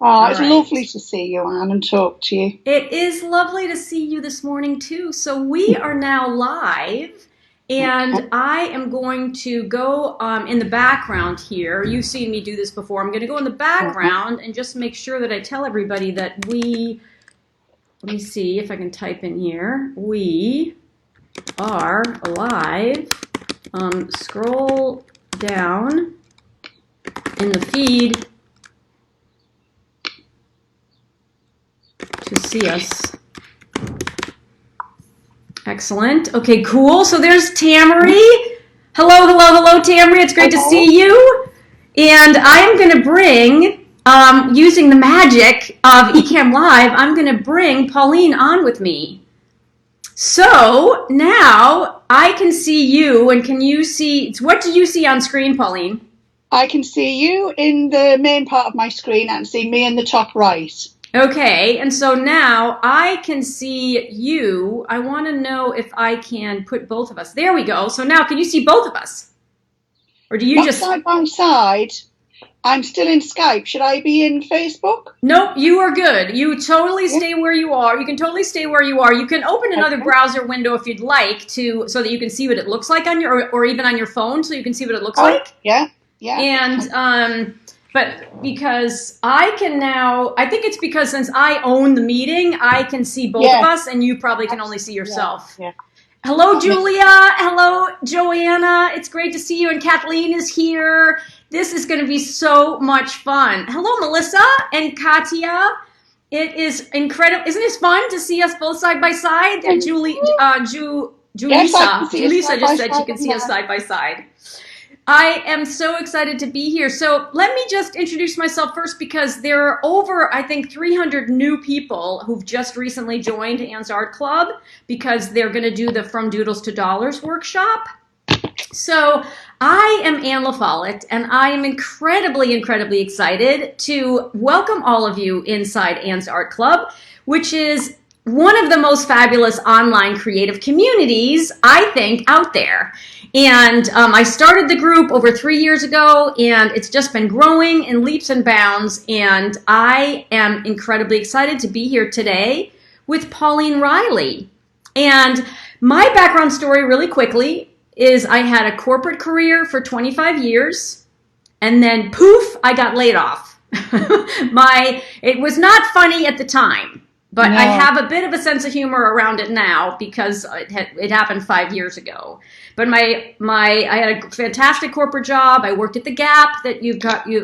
Oh, All it's right. lovely to see you, Anne, and talk to you. It is lovely to see you this morning, too. So we are now live, Okay. and I am going to go in the background here. You've seen me do this before. I'm going to go in the background and just make sure that I tell everybody that let me see if I can type in here. We are live. Scroll down in the feed to see us. Excellent. Okay, cool. So there's Tamary. Hello, hello, hello, Tamary. It's great to see you. And I'm going to bring, using the magic of Ecamm Live, I'm going to bring Pauline on with me. So now I can see you, and can you see, what do you see on screen, Pauline? I can see you in the main part of my screen and see me in the top right. Okay, and so now I can see you. I want to know if I can put both of us. There we go. So now can you see both of us? Or do you Not just... side by side. I'm still in Skype. Should I be in Facebook? Nope, you are good. You totally stay where you are. You can totally stay where you are. You can open another browser window if you'd like to, so that you can see what it looks like on your, or even on your phone, so you can see what it looks like. Yeah. And but because I can now, I think it's because since I own the meeting, I can see both of us, and you probably can only see yourself. Yeah. Hello, Julia. Hello, Joanna. It's great to see you. And Kathleen is here. This is going to be so much fun. Hello, Melissa and Katia. It is incredible. Isn't it fun to see us both side by side? Julissa just said she can see us side by side. I am so excited to be here. So let me just introduce myself first, because there are over, I think, 300 new people who've just recently joined Anne's Art Club, because they're going to do the From Doodles to Dollars workshop. So I am Anne LaFollette, and I am incredibly, incredibly excited to welcome all of you inside Anne's Art Club, which is one of the most fabulous online creative communities, I think, out there. And I started the group over 3 years ago, and it's just been growing in leaps and bounds. And I am incredibly excited to be here today with Pauline Riley. And my background story, really quickly, is I had a corporate career for 25 years, and then poof, I got laid off. It was not funny at the time. But no. I have a bit of a sense of humor around it now, because it happened 5 years ago. But I had a fantastic corporate job. I worked at the Gap that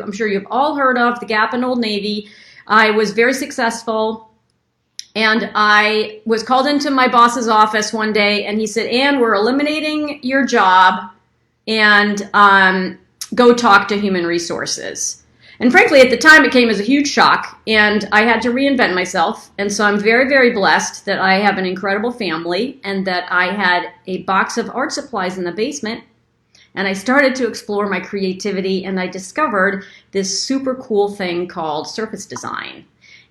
I'm sure you've all heard of, the Gap in Old Navy. I was very successful, and I was called into my boss's office one day, and he said, "Anne, we're eliminating your job, and go talk to human resources." And frankly, at the time, it came as a huge shock, and I had to reinvent myself. And so I'm very, very blessed that I have an incredible family, and that I had a box of art supplies in the basement. And I started to explore my creativity, and I discovered this super cool thing called surface design.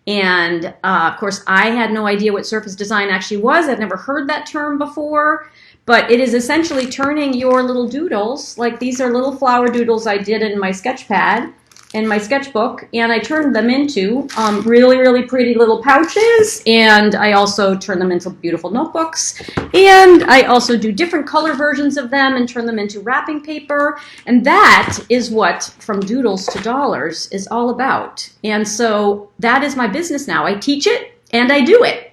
And of course, I had no idea what surface design actually was. I'd never heard that term before. But it is essentially turning your little doodles, like these are little flower doodles I did in my sketch pad, in my sketchbook, and I turned them into really, really pretty little pouches, and I also turn them into beautiful notebooks, and I also do different color versions of them and turn them into wrapping paper, and that is what From Doodles to Dollars is all about. And so that is my business now. I teach it, and I do it.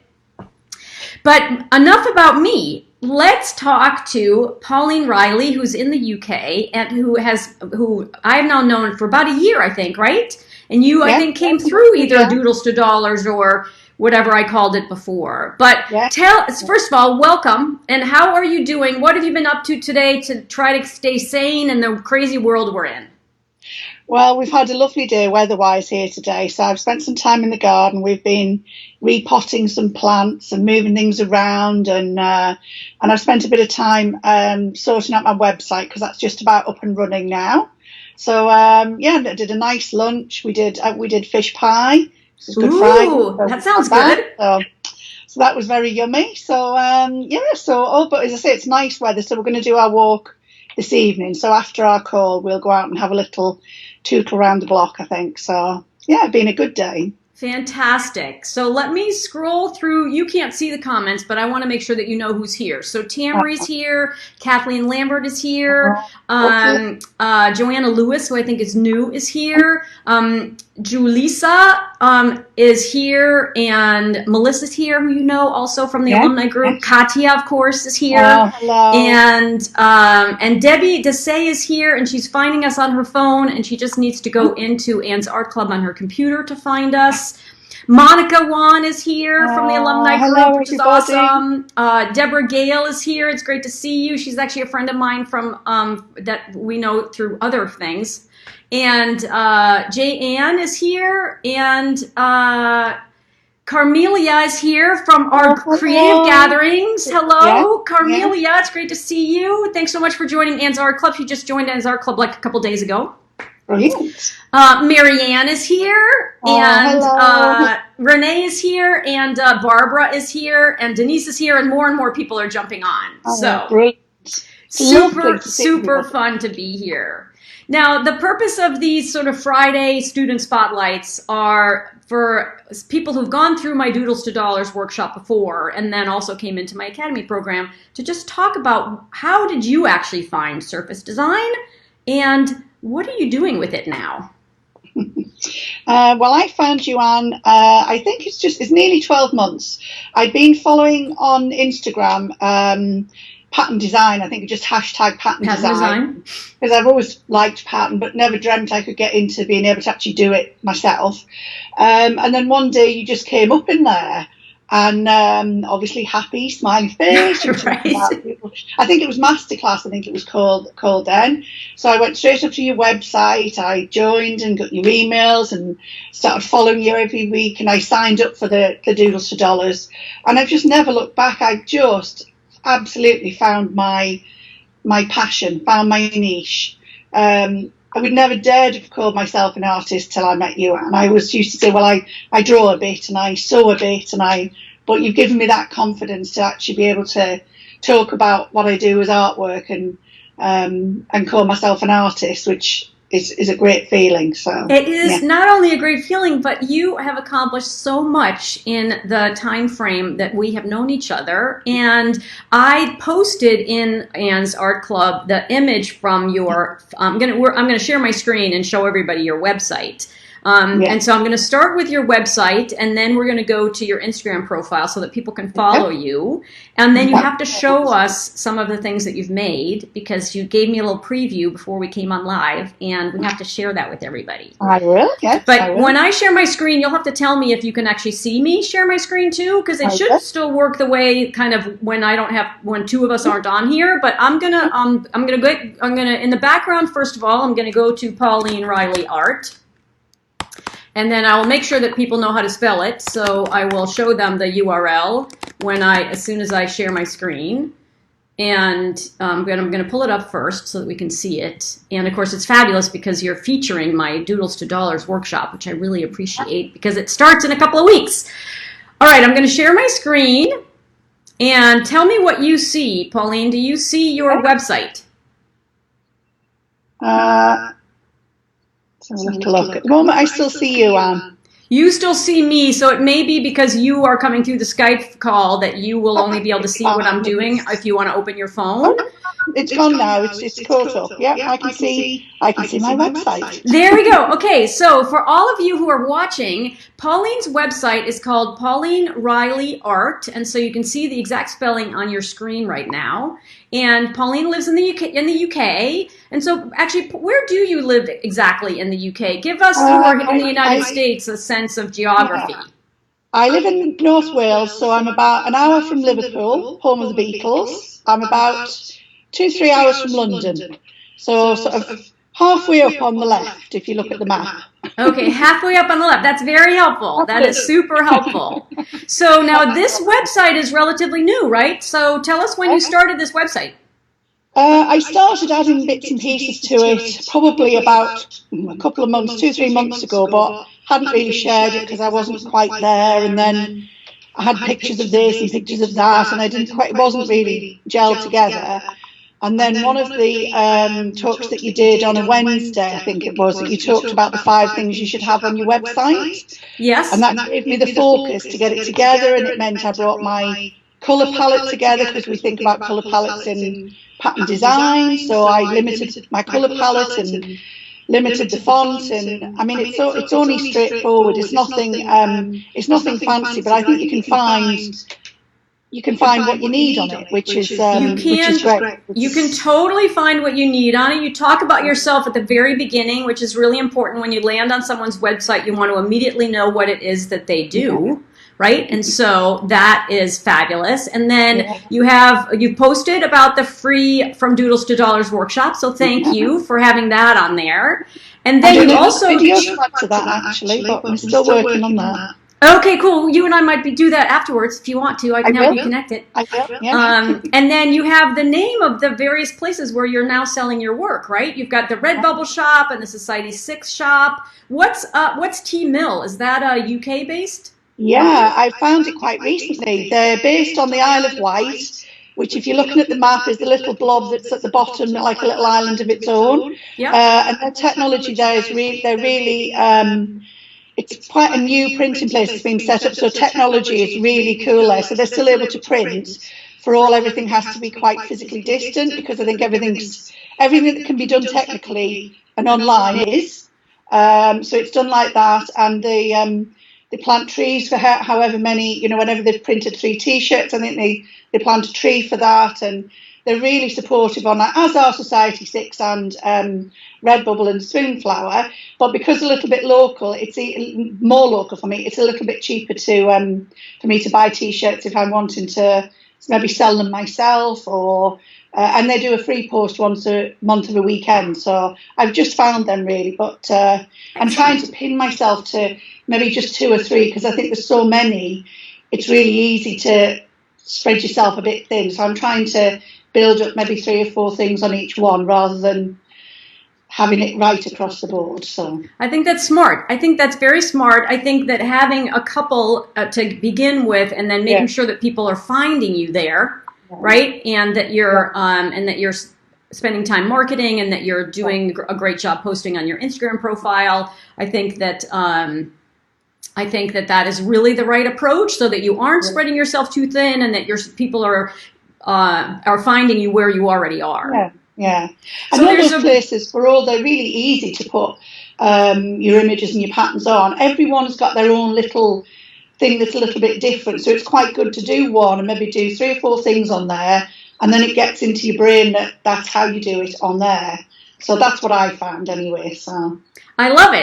But enough about me. Let's talk to Pauline Riley, who's in the UK, and who I've now known for about a year, I think, right? And you, I think, came through either Doodles to Dollars or whatever I called it before. But first of all, welcome. And how are you doing? What have you been up to today to try to stay sane in the crazy world we're in? Well, we've had a lovely day weather-wise here today, so I've spent some time in the garden. We've been repotting some plants and moving things around, and I've spent a bit of time sorting out my website, because that's just about up and running now. So I did a nice lunch. We did fish pie. This is Good Friday. So that sounds good. So that was very yummy. So but as I say, it's nice weather, so we're going to do our walk this evening. So after our call, we'll go out and have a little tootle around the block, I think. So it's been a good day. Fantastic. So let me scroll through. You can't see the comments, but I want to make sure that you know who's here. So Tamari's here. Kathleen Lambert is here. Joanna Lewis, who I think is new, is here. Julissa is here. And Melissa's here, who you know also from the alumni group. Katya, of course, is here. Hello. And Debbie Desay is here, and she's finding us on her phone, and she just needs to go into Anne's Art Club on her computer to find us. Monica Wan is here from the alumni group, which is awesome. Deborah Gale is here. It's great to see you. She's actually a friend of mine from that we know through other things. And Jay Ann is here, and Carmelia is here from our creative gatherings. Hello, Carmelia. It's great to see you. Thanks so much for joining Anne's Art Club. She just joined Anne's Art Club like a couple days ago. Brilliant. Marianne is here, and Renee is here, and Barbara is here, and Denise is here, and more people are jumping on. So great. super fun to be here. Now, the purpose of these sort of Friday student spotlights are for people who've gone through my Doodles to Dollars workshop before and then also came into my Academy program to just talk about how did you actually find surface design and what are you doing with it now? Well, I found you, Anne, I think it's nearly 12 months. I've been following on Instagram pattern design. I think just hashtag pattern design. Because I've always liked pattern, but never dreamt I could get into being able to actually do it myself. And then one day you just came up in there. And obviously happy, smiley face. Right. I think it was Masterclass, I think it was called then. So I went straight up to your website, I joined and got your emails and started following you every week, and I signed up for the Doodles to Dollars. And I've just never looked back. I just absolutely found my passion, found my niche. I would never dared have called myself an artist till I met you, and I was used to say, well, I draw a bit and I sew a bit, but you've given me that confidence to actually be able to talk about what I do as artwork and call myself an artist, which is a great feeling. So it is not only a great feeling, but you have accomplished so much in the time frame that we have known each other. And I posted in Anne's Art Club the image from your. I'm gonna share my screen and show everybody your website. And so I'm going to start with your website, and then we're going to go to your Instagram profile so that people can follow you. And then you have to show us some of the things that you've made, because you gave me a little preview before we came on live, and we have to share that with everybody. I will, yes. But when I share my screen, you'll have to tell me if you can actually see me share my screen too, because it should still work the way kind of when two of us aren't on here. But I'm gonna in the background, first of all, I'm gonna go to Pauline Riley Art. And then I will make sure that people know how to spell it. So I will show them the URL as soon as I share my screen. And I'm going to pull it up first so that we can see it. And of course, it's fabulous because you're featuring my Doodles to Dollars workshop, which I really appreciate because it starts in a couple of weeks. All right, I'm going to share my screen. And tell me what you see. Pauline, do you see your website? Look. At the moment, I still see you, Anne. You still see me, so it may be because you are coming through the Skype call that you will only be able to see what I'm doing if you want to open your phone. It's gone now. It's caught up. Yeah, I can see my website. There we go. Okay, so for all of you who are watching, Pauline's website is called Pauline Riley Art, and so you can see the exact spelling on your screen right now. And Pauline lives in the UK. And so actually, where do you live exactly in the UK? Give us who are in the United States a sense of geography. Yeah. I live in North Wales, so I'm about an hour from Liverpool, home of the Beatles. I'm about 2-3 hours from London. So sort of halfway up on the left, if you look at the map. Okay, halfway up on the left. That's very helpful. That is super helpful. So now this website is relatively new, right? So tell us when you started this website. I started adding bits and pieces to it probably about a couple of months, 2-3 months ago, but hadn't really shared it because I wasn't quite there. And then I had pictures of this and pictures of that, and it wasn't really gelled together. And then one of the talks that you did on a Wednesday, I think it was, that you talked about the 5 things you should have on your website. Yes. And that gave me the focus to get it together, and it meant I brought my colour palette together, because we think about colour palettes in pattern design. So I limited my colour palette and limited the font, and I mean it's only straightforward. It's nothing fancy, but I think you can find what you need on it, which is great. You can totally find what you need on it. You talk about yourself at the very beginning, which is really important. When you land on someone's website, you want to immediately know what it is that they do, right? And so that is fabulous. And then you posted about the free From Doodles to Dollars workshop, so thank you for having that on there. And then you also videos to that actually, but I'm still working on that. Okay, cool. You and I might do that afterwards if you want to. I can help you connect it. I will, yeah. And then you have the name of the various places where you're now selling your work, right? You've got the Redbubble shop and the Society 6 shop. What's T Mill? Is that UK based? Yeah, I found it quite recently. They're based on the Isle of Wight, which, if you're looking at the map, is the little blob that's at the bottom, like a little island of its own. Yeah. And their technology there is really it's quite a new printing place that's been set up, so technology is really cool there. So they're still able to print. Everything has to be quite physically distant, because I think everything that can be done technically and online is. So it's done like that, and they plant trees for however many, whenever they've printed 3 T-shirts, I think they plant a tree for that, and they're really supportive on that, as are Society 6 and Redbubble and Spoonflower. But because a little bit local, it's more local for me. It's a little bit cheaper for me to buy T-shirts if I'm wanting to maybe sell them myself, or and they do a free post once a month of a weekend. So I've just found them really, but I'm trying to pin myself to maybe just 2 or 3, because I think there's so many. It's really easy to spread yourself a bit thin. So I'm trying to build up maybe 3 or 4 things on each one, rather than having it right across the board. So I think that's smart. I think that's very smart. I think that having a couple to begin with, and then making sure that people are finding you there, right? And that you're spending time marketing, and that you're doing a great job posting on your Instagram profile. I think that that is really the right approach, so that you aren't spreading yourself too thin, and that your people are finding you where you already are. Yeah. So and all those places, they're really easy to put your images and your patterns on. Everyone's got their own little thing that's a little bit different, so it's quite good to do one and maybe do 3 or 4 things on there, and then it gets into your brain that that's how you do it on there. So that's what I found anyway. So I love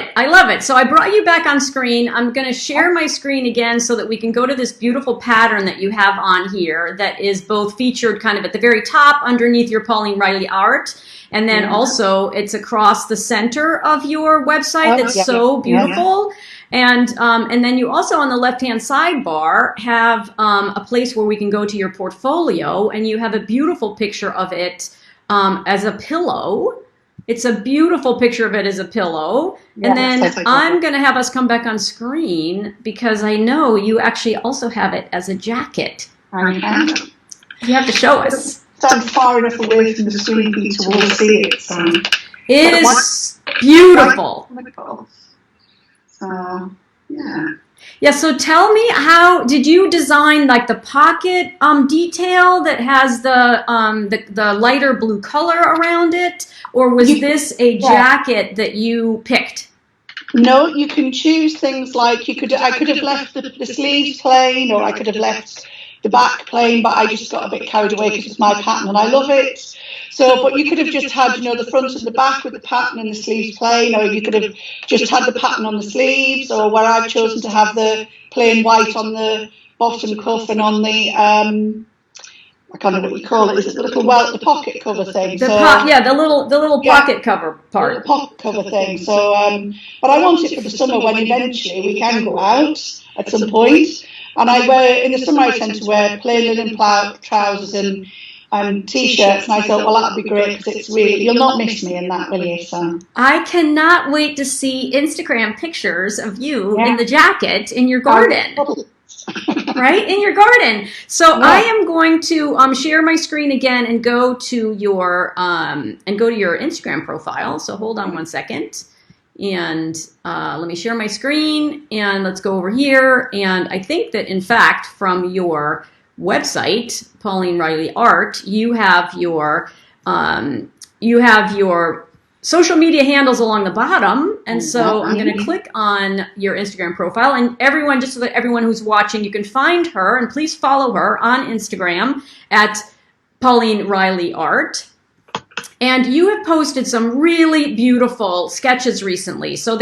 it. So I brought you back on screen. I'm going to share my screen again so that we can go to this beautiful pattern that you have on here, that is both featured kind of at the very top underneath your Pauline Riley art, and then also it's across the center of your website. That's so beautiful. And then you also, on the left-hand sidebar, have a place where we can go to your portfolio, and you have a beautiful picture of it as a pillow. It's a beautiful picture of it as a pillow. And then I'm going to have us come back on screen, because I know you actually also have it as a jacket. You have to show us. Stand far enough away from the screen for you to all see it. So. It is beautiful. So, yeah. Yeah, so tell me, how did you design like the pocket detail that has the lighter blue color around it, or was this a jacket that you picked? No, you can choose things like I could have left the sleeves plain, or I could have left the back plain, but I just got a bit carried away because it's my pattern and I love it. So, but you could have just had, the front and the back with the pattern and the sleeves plain, or you could have just had the pattern on the sleeves, or where I've chosen to have the plain white on the bottom cuff and on the, I can't know what you call it, is it the pocket cover thing? The little pocket cover part. The pocket cover thing. So, but I want it for the summer, when eventually we can go out at some point. And in the summer I tend to wear plain linen trousers and T-shirts, and I thought, well, that'd be great, because it's really, you'll not miss me in that, will you? So I cannot wait to see Instagram pictures of you in the jacket in your garden. Right, in your garden. So I am going to share my screen again and go to your Instagram profile. So hold on one second, and let me share my screen, and let's go over here. And I think that in fact from your website, Pauline Riley Art, you have your social media handles along the bottom. And so I'm going to click on your Instagram profile, and everyone, just so that everyone who's watching, you can find her, and please follow her on Instagram at Pauline Riley Art. And you have posted some really beautiful sketches recently. So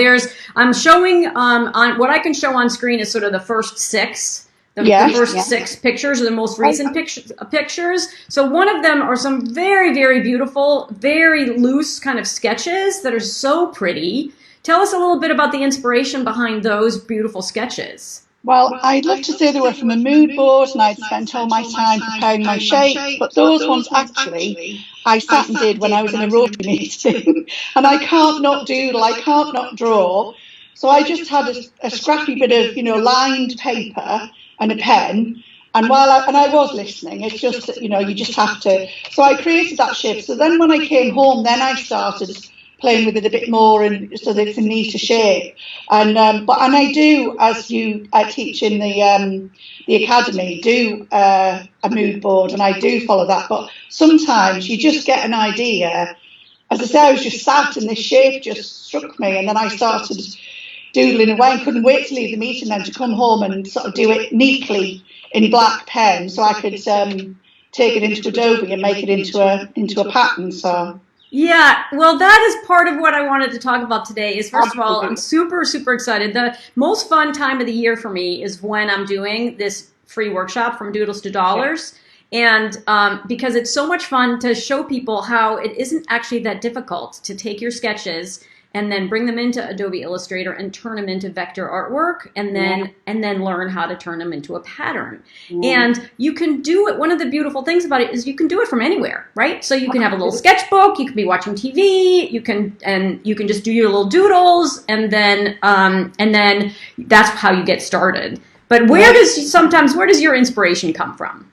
I'm showing on what I can show on screen is sort of the first six. The first six pictures are the most recent pictures. So one of them are some very, very beautiful, very loose kind of sketches that are so pretty. Tell us a little bit about the inspiration behind those beautiful sketches. Well, I'd love to say they were from a mood board and I'd spent all my time preparing my shape, but those ones actually I sat and did when I was in a rotary meeting. And I can't not doodle, I can't not draw. So I just had a scrappy bit of, lined paper and a pen, and I was listening. It's just that, you just have to. So I created that shape. So then when I came home, then I started playing with it a bit more, and so that it's a neater shape. And I do, as I teach in the academy, do a mood board, and I do follow that. But sometimes you just get an idea. As I say, I was just sat and this shape just struck me, and then I started doodling away and couldn't wait to leave the meeting then to come home and sort of do it neatly in black pen, so I could take it into Adobe and make it into a pattern. So yeah, well, that is part of what I wanted to talk about today. Is first of all, I'm super, super excited. The most fun time of the year for me is when I'm doing this free workshop, From Doodles to Dollars. And because it's so much fun to show people how it isn't actually that difficult to take your sketches and then bring them into Adobe Illustrator and turn them into vector artwork, and then learn how to turn them into a pattern. And you can do it. One of the beautiful things about it is you can do it from anywhere, right? So you can have a little sketchbook, you can be watching TV, you can just do your little doodles, and then that's how you get started. But where does your inspiration come from?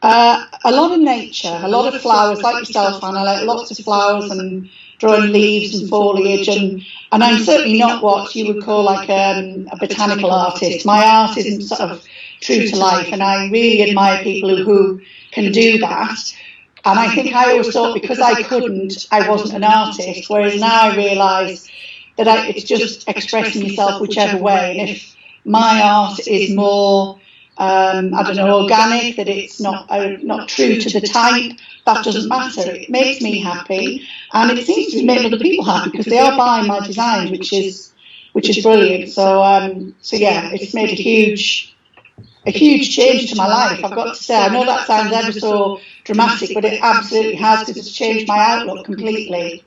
A lot of nature, a lot of flowers, like yourself, Anne. I like lots of flowers and drawing leaves and foliage, and I'm certainly not what you would call like a botanical artist. My art isn't sort of true to life, and I really admire people who can do that. And I think I always thought because I couldn't, I wasn't an artist, whereas now I realise that it's just expressing yourself whichever way. And if my art is more organic, that it's not true to the type, that doesn't matter. It makes me happy, and it seems to make other people happy because they are buying my designs, which is brilliant. So yeah, it's made a huge change to my life. I've got to say, I know that sounds ever so dramatic, but it absolutely has, because it's changed my outlook completely.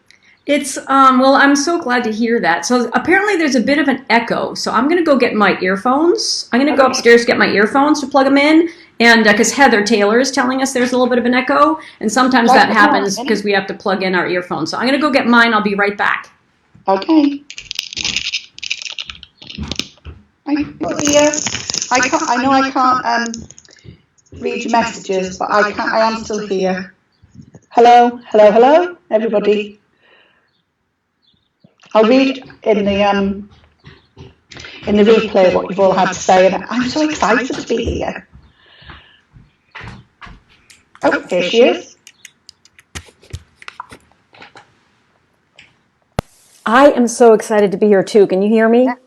It's, well, I'm so glad to hear that. So apparently there's a bit of an echo. So I'm going to go get my earphones. I'm going to go upstairs to get my earphones to plug them in. And because Heather Taylor is telling us there's a little bit of an echo. And sometimes that happens because we have to plug in our earphones. So I'm going to go get mine. I'll be right back. Okay. I know I can't read your messages, but I am still here. Hello, everybody. I'll read in the replay what you've all had to say, and I'm so excited to be here. Oh, here she is. I am so excited to be here too. Can you hear me? Yeah,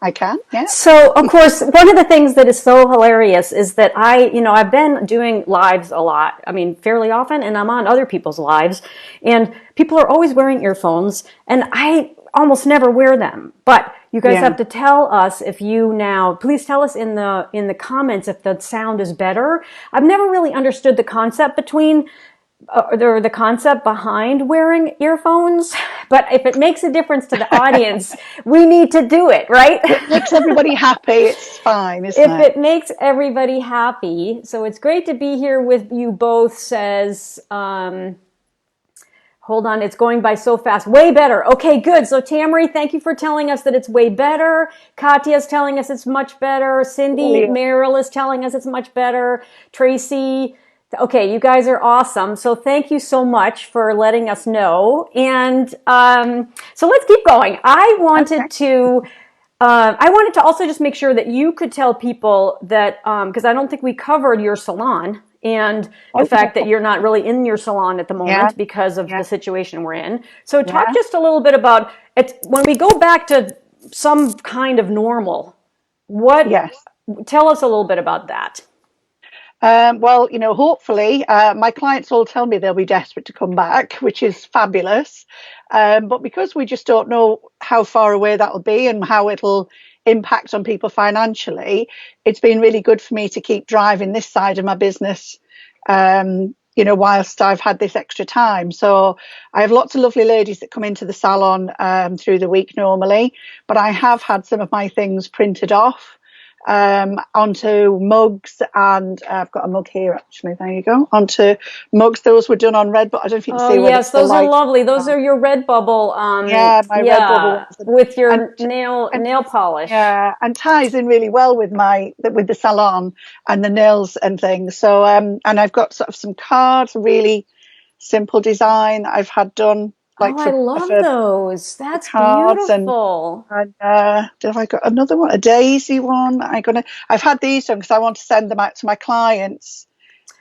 I can, yeah. So, of course, one of the things that is so hilarious is that I've been doing lives a lot, fairly often, and I'm on other people's lives, and people are always wearing earphones, and I almost never wear them. But you guys have to tell us please tell us in the comments if the sound is better. I've never really understood the concept the concept behind wearing earphones, but if it makes a difference to the audience, we need to do it, right? It makes everybody happy, it's fine, isn't it? If it makes everybody happy. So it's great to be here with you both, says, Hold on, it's going by so fast. Way better. Okay, good. So Tamara, thank you for telling us that it's way better. Katya's telling us it's much better. Cindy, Brilliant. Merrill is telling us it's much better. Tracy, okay, you guys are awesome. So thank you so much for letting us know. And so let's keep going. I wanted to also just make sure that you could tell people that, because I don't think we covered your salon and the fact that you're not really in your salon at the moment because of the situation we're in. So talk just a little bit about it. When we go back to some kind of normal, tell us a little bit about that. Well, hopefully my clients all tell me they'll be desperate to come back, which is fabulous. But because we just don't know how far away that'll be and how it'll impact on people financially, it's been really good for me to keep driving this side of my business, whilst I've had this extra time. So I have lots of lovely ladies that come into the salon through the week normally, but I have had some of my things printed off onto mugs, and I've got a mug here actually, there you go, onto mugs. Those were done on Redbubble. I don't know if you can see what yes, those are lovely. Those are your Redbubble my Redbubble ones. With your nail polish. Yeah, and ties in really well with the salon and the nails and things. So and I've got sort of some cards, really simple design I've had done. I love those. That's beautiful. And have I got another one? A daisy one. I've had these done because I want to send them out to my clients.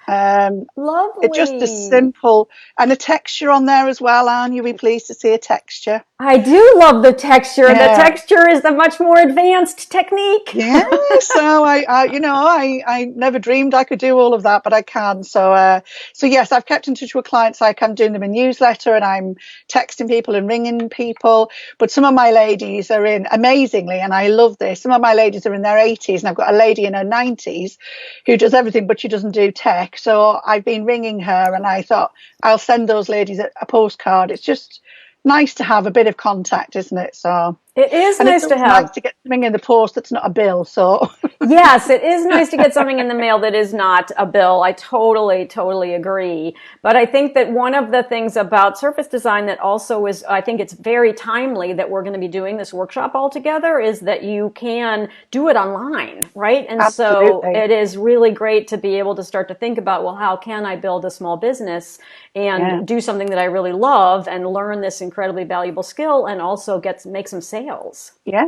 Lovely. It's just a simple, and a texture on there as well, Anne. You'll be pleased to see a texture. I do love the texture. The texture is a much more advanced technique. Yeah, so I never dreamed I could do all of that, but I can. So yes, I've kept in touch with clients. Like I'm doing them a newsletter, and I'm texting people and ringing people. But some of my ladies are amazingly, and I love this. Some of my ladies are in their 80s, and I've got a lady in her 90s who does everything, but she doesn't do tech. So I've been ringing her, and I thought I'll send those ladies a postcard. It's just nice to have a bit of contact, isn't it? So it is nice to have. Nice to get something in the post that's not a bill. So yes, it is nice to get something in the mail that is not a bill. I totally agree. But I think that one of the things about surface design that also is, I think it's very timely that we're going to be doing this workshop all together, is that you can do it online, right? And Absolutely. So it is really great to be able to start to think about, well, how can I build a small business and do something that I really love and learn this incredibly valuable skill and also make some sales. Yeah.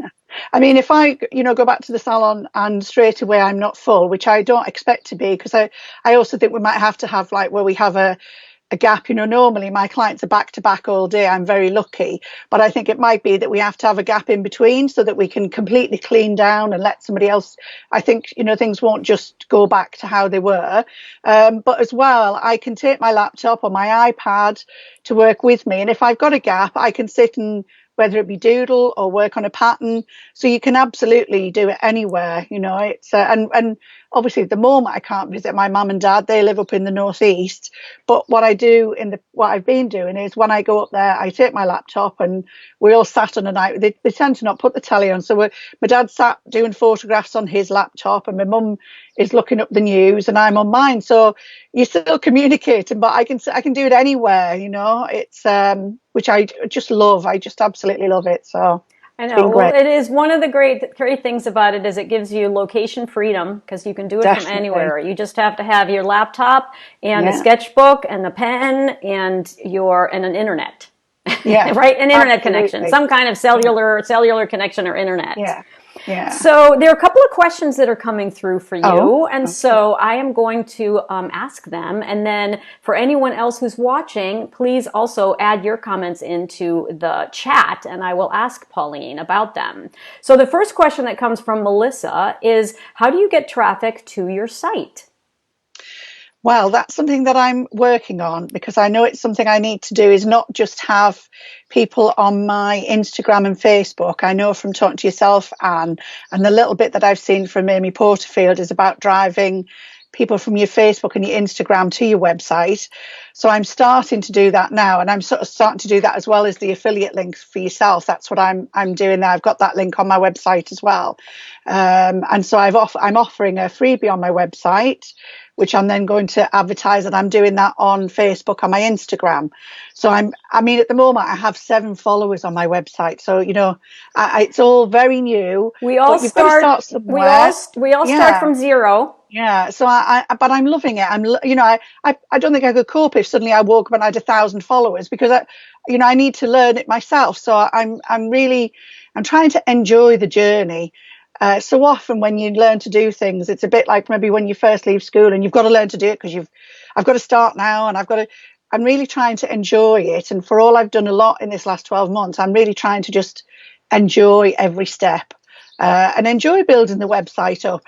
I mean, if I, go back to the salon and straight away I'm not full, which I don't expect to be, because I also think we might have to have where we have a gap. Normally my clients are back to back all day. I'm very lucky, but I think it might be that we have to have a gap in between so that we can completely clean down and let somebody else. I think, things won't just go back to how they were. But as well, I can take my laptop or my iPad to work with me. And if I've got a gap, I can sit and whether it be doodle or work on a pattern. So you can absolutely do it anywhere, it's and obviously at the moment I can't visit my mum and dad. They live up in the northeast. But what I do what I've been doing is when I go up there, I take my laptop and we all sat on a night. They tend to not put the telly on. So my dad sat doing photographs on his laptop and my mum is looking up the news and I'm on mine. So you're still communicating, but I can do it anywhere, it's which I just love. I just absolutely love it. So I know. Well, it is one of the great things about it is it gives you location freedom because you can do it from anywhere. You just have to have your laptop and a sketchbook and a pen and an internet. Yeah. Right? An internet connection, some kind of cellular connection or internet. Yeah. Yeah. So there are a couple of questions that are coming through for you. So I am going to ask them. And then for anyone else who's watching, please also add your comments into the chat and I will ask Pauline about them. So the first question that comes from Melissa is, how do you get traffic to your site? Well, that's something that I'm working on because I know it's something I need to do is not just have people on my Instagram and Facebook. I know from talking to yourself, Anne, and the little bit that I've seen from Amy Porterfield is about driving people from your Facebook and your Instagram to your website. So I'm starting to do that now, and I'm sort of starting to do that as well as the affiliate links for yourself. That's what I'm doing now. I've got that link on my website as well. And so I'm offering a freebie on my website, which I'm then going to advertise, and I'm doing that on Facebook and my Instagram. So I mean, at the moment I have 7 followers on my website. So, you know, it's all very new, but you've got to start somewhere. We all start from zero. Yeah, so but I'm loving it. You know, I don't think I could cope if suddenly I woke up and I had 1,000 followers, because you know, I need to learn it myself. So I'm trying to enjoy the journey. So often when you learn to do things, it's a bit like maybe when you first leave school and you've got to learn to do it because I've got to start now, and I'm really trying to enjoy it. And for all I've done a lot in this last 12 months, I'm really trying to just enjoy every step. And enjoy building the website up.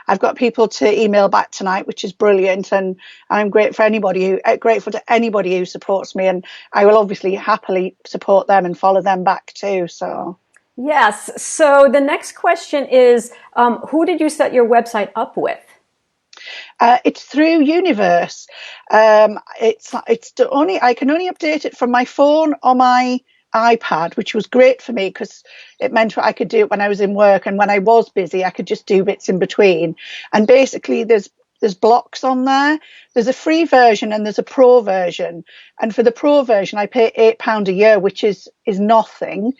I've got people to email back tonight, which is brilliant, and I'm grateful to anybody who supports me, and I will obviously happily support them and follow them back too. So yes. So the next question is, who did you set your website up with? It's through Universe. I can only update it from my phone or my iPad, which was great for me because it meant I could do it when I was in work, and when I was busy I could just do bits in between. And basically there's blocks on there. There's a free version and there's a pro version, and for the pro version I pay £8 a year, which is nothing,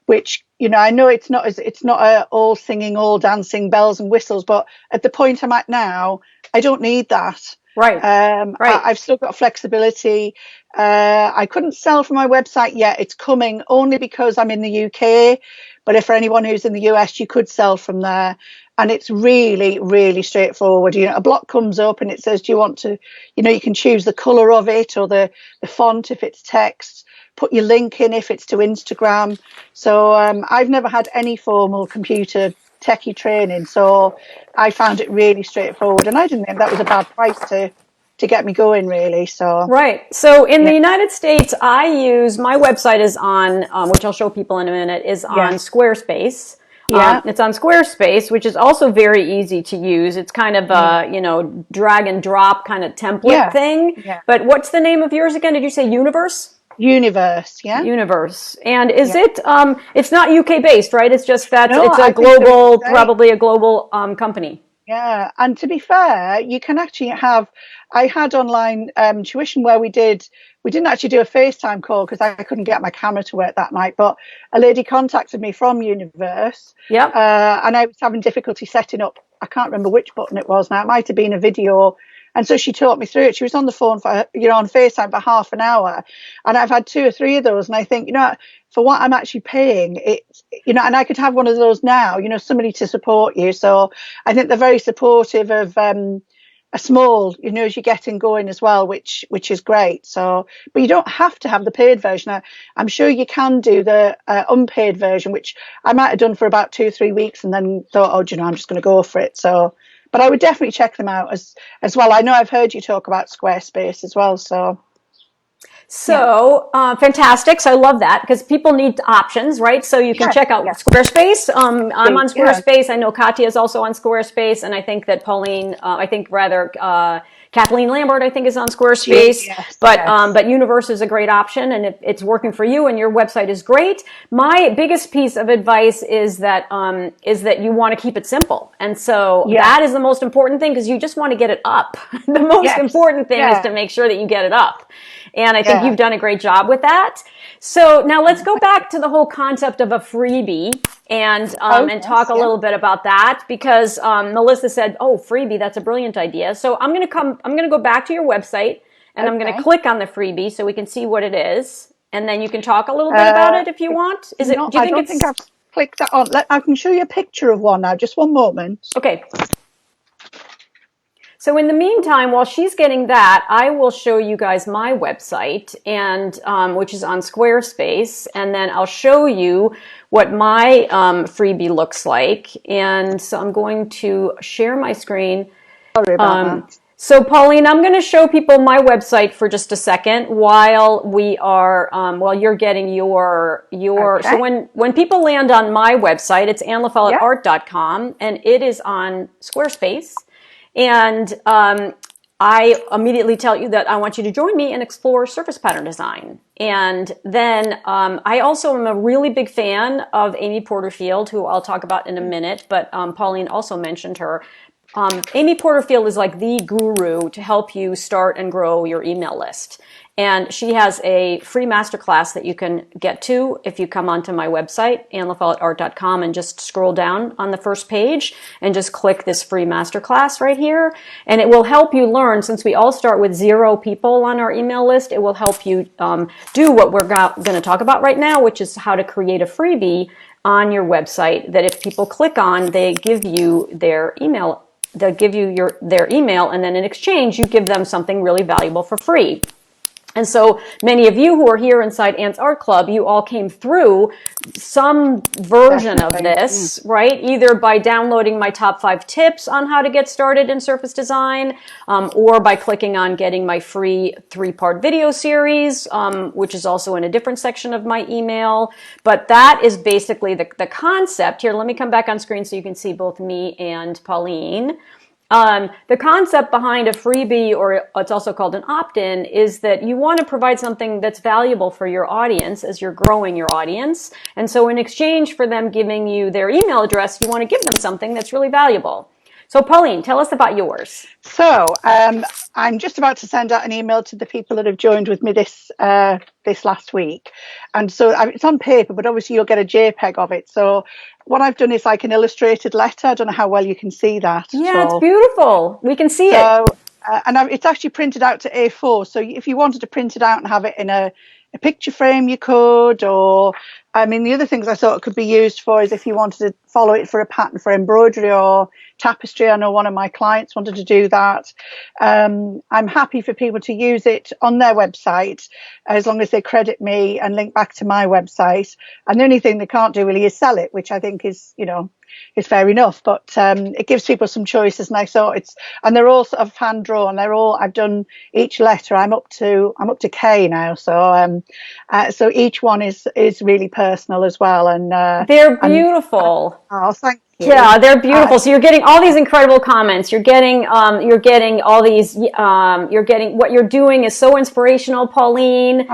which, you know, I know it's not all singing, all dancing, bells and whistles, but at the point I'm at now, I don't need that. Right. Right. I've still got flexibility. I couldn't sell from my website yet. It's coming only because I'm in the UK. But if for anyone who's in the US, you could sell from there. And it's really, really straightforward. You know, a block comes up and it says, do you want to, you know, you can choose the color of it or the font if it's text, put your link in if it's to Instagram. So I've never had any formal computer techie training, so I found it really straightforward, and I didn't think that was a bad price to get me going, really. So right. So in the United States, my website is on, which I'll show people in a minute, is on Squarespace. Yeah. It's on Squarespace, which is also very easy to use. It's kind of a, you know, drag and drop kind of template thing. Yeah. But what's the name of yours again? Did you say Universe? Universe, yeah. Universe. And is it, it's not UK based, right? It's just that it's I a global, probably a global company. Yeah, and to be fair, you can actually I had online tuition where we didn't actually do a FaceTime call because I couldn't get my camera to work that night, but a lady contacted me from Universe. Yeah. And I was having difficulty setting up, I can't remember which button it was now, it might have been a video. And so she taught me through it. She was on the phone for, you know, on FaceTime for half an hour. And I've had 2 or 3 of those. And I think, you know, for what I'm actually paying, it's, you know, and I could have one of those now, you know, somebody to support you. So I think they're very supportive of a small, you know, as you're getting going as well, which is great. So, but you don't have to have the paid version. I'm sure you can do the unpaid version, which I might have done for about 2 or 3 weeks and then thought, oh, do you know, I'm just going to go for it. So, but I would definitely check them out as well. I know I've heard you talk about Squarespace as well. So fantastic. So I love that because people need options, right? So you can check out Squarespace. I'm on Squarespace. I know Katya is also on Squarespace. And I think that Kathleen Lambert, I think, is on Squarespace. But Universe is a great option, and it's working for you, and your website is great. My biggest piece of advice is that you want to keep it simple, and so that is the most important thing because you just want to get it up. The most important thing is to make sure that you get it up, and I think you've done a great job with that. So now let's go back to the whole concept of a freebie and talk a little bit about that because Melissa said, "Oh, freebie, that's a brilliant idea." So I'm going to go back to your website and I'm going to click on the freebie so we can see what it is, and then you can talk a little bit about it if you want. I don't think I've clicked that on. I can show you a picture of one now. Just one moment. Okay. So in the meantime, while she's getting that, I will show you guys my website, and which is on Squarespace, and then I'll show you what my freebie looks like. And so I'm going to share my screen. Sorry about that. So Pauline, I'm going to show people my website for just a second while you're getting your. Okay. So when people land on my website, it's AnneLaFolletteArt.com, and it is on Squarespace. And I immediately tell you that I want you to join me and explore surface pattern design. And then I also am a really big fan of Amy Porterfield, who I'll talk about in a minute, but Pauline also mentioned her. Amy Porterfield is like the guru to help you start and grow your email list. And she has a free masterclass that you can get to if you come onto my website, AnneLaFolletteArt.com, and just scroll down on the first page and just click this free masterclass right here. And it will help you learn, since we all start with 0 people on our email list, it will help you do what we're going to talk about right now, which is how to create a freebie on your website that if people click on, they give you their email. They'll give you their email, and then in exchange, you give them something really valuable for free. And so many of you who are here inside Anne's Art Club, you all came through some version of this, right? Either by downloading my top 5 tips on how to get started in surface design, or by clicking on getting my free 3-part video series, which is also in a different section of my email. But that is basically the concept. Here, let me come back on screen so you can see both me and Pauline. The concept behind a freebie, or it's also called an opt-in, is that you want to provide something that's valuable for your audience as you're growing your audience. And so in exchange for them giving you their email address, you want to give them something that's really valuable. So Pauline, tell us about yours. So I'm just about to send out an email to the people that have joined with me this last week. And so it's on paper, but obviously you'll get a JPEG of it. So what I've done is like an illustrated letter. I don't know how well you can see that. Yeah, it's beautiful. We can see it. And it's actually printed out to A4. So if you wanted to print it out and have it in a picture frame, you could. Or, I mean, the other things I thought it could be used for is if you wanted to follow it for a pattern for embroidery or tapestry. I know one of my clients wanted to do that. I'm happy for people to use it on their website as long as they credit me and link back to my website. And the only thing they can't do really is sell it, which I think is, is fair enough. But it gives people some choices, and I thought and they're all sort of hand drawn. I've done each letter. I'm up to K now, so so each one is really personal as well. And they're beautiful. Oh, thank you. Yeah, they're beautiful. So you're getting all these incredible comments. You're getting all these. You're getting what you're doing is so inspirational, Pauline.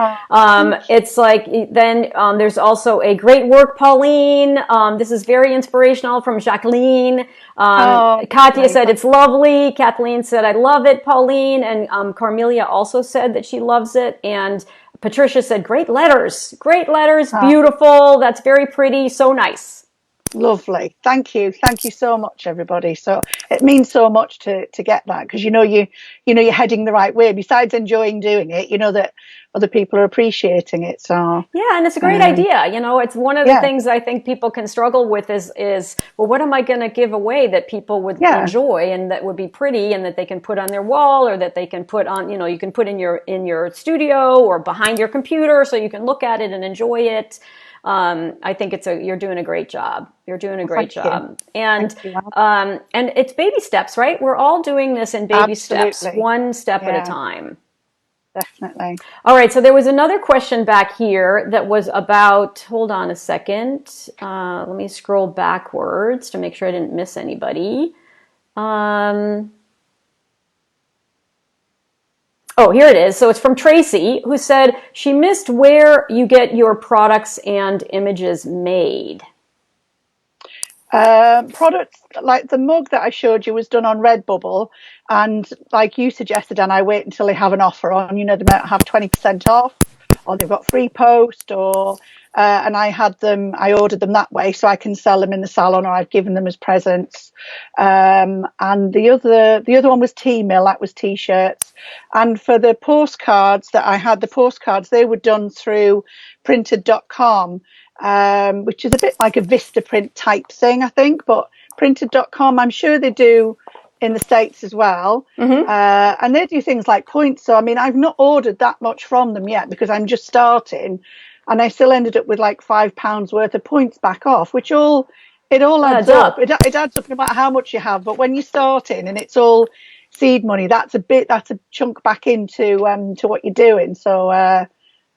It's like then there's also a great work, Pauline. This is very inspirational from Jacqueline. Katia said it's lovely. Kathleen said I love it, Pauline, and Carmelia also said that she loves it. And Patricia said great letters, beautiful. That's very pretty, so nice. Lovely. Thank you so much, everybody. So it means so much to get that, because you're heading the right way. Besides enjoying doing it, you know that other people are appreciating it. So yeah, and it's a great idea. It's one of the things I think people can struggle with is well, what am I going to give away that people would enjoy and that would be pretty and that they can put on their wall, or that they can put on, you can put in your studio or behind your computer so you can look at it and enjoy it. I think you're doing a great job. You're doing a great job. And it's baby steps, right? We're all doing this in baby steps, one step at a time. Definitely. All right. So there was another question back here that was about, hold on a second. Let me scroll backwards to make sure I didn't miss anybody. Oh, here it is. So it's from Tracy, who said she missed where you get your products and images made. Products like the mug that I showed you was done on Redbubble, and like you suggested, and I wait until they have an offer on, they might have 20% off, or they've got free post, or and I ordered them that way so I can sell them in the salon, or I've given them as presents. And the other one was T-Mill, that was T-shirts. And for the postcards that I had, they were done through printed.com, which is a bit like a Vistaprint type thing, I think, but printed.com, I'm sure they do in the States as well. Mm-hmm. And they do things like points. So, I mean, I've not ordered that much from them yet because I'm just starting. And I still ended up with like £5 worth of points back off, which it all adds up. It adds up no matter how much you have. But when you're starting and it's all seed money, that's a chunk back into to what you're doing. So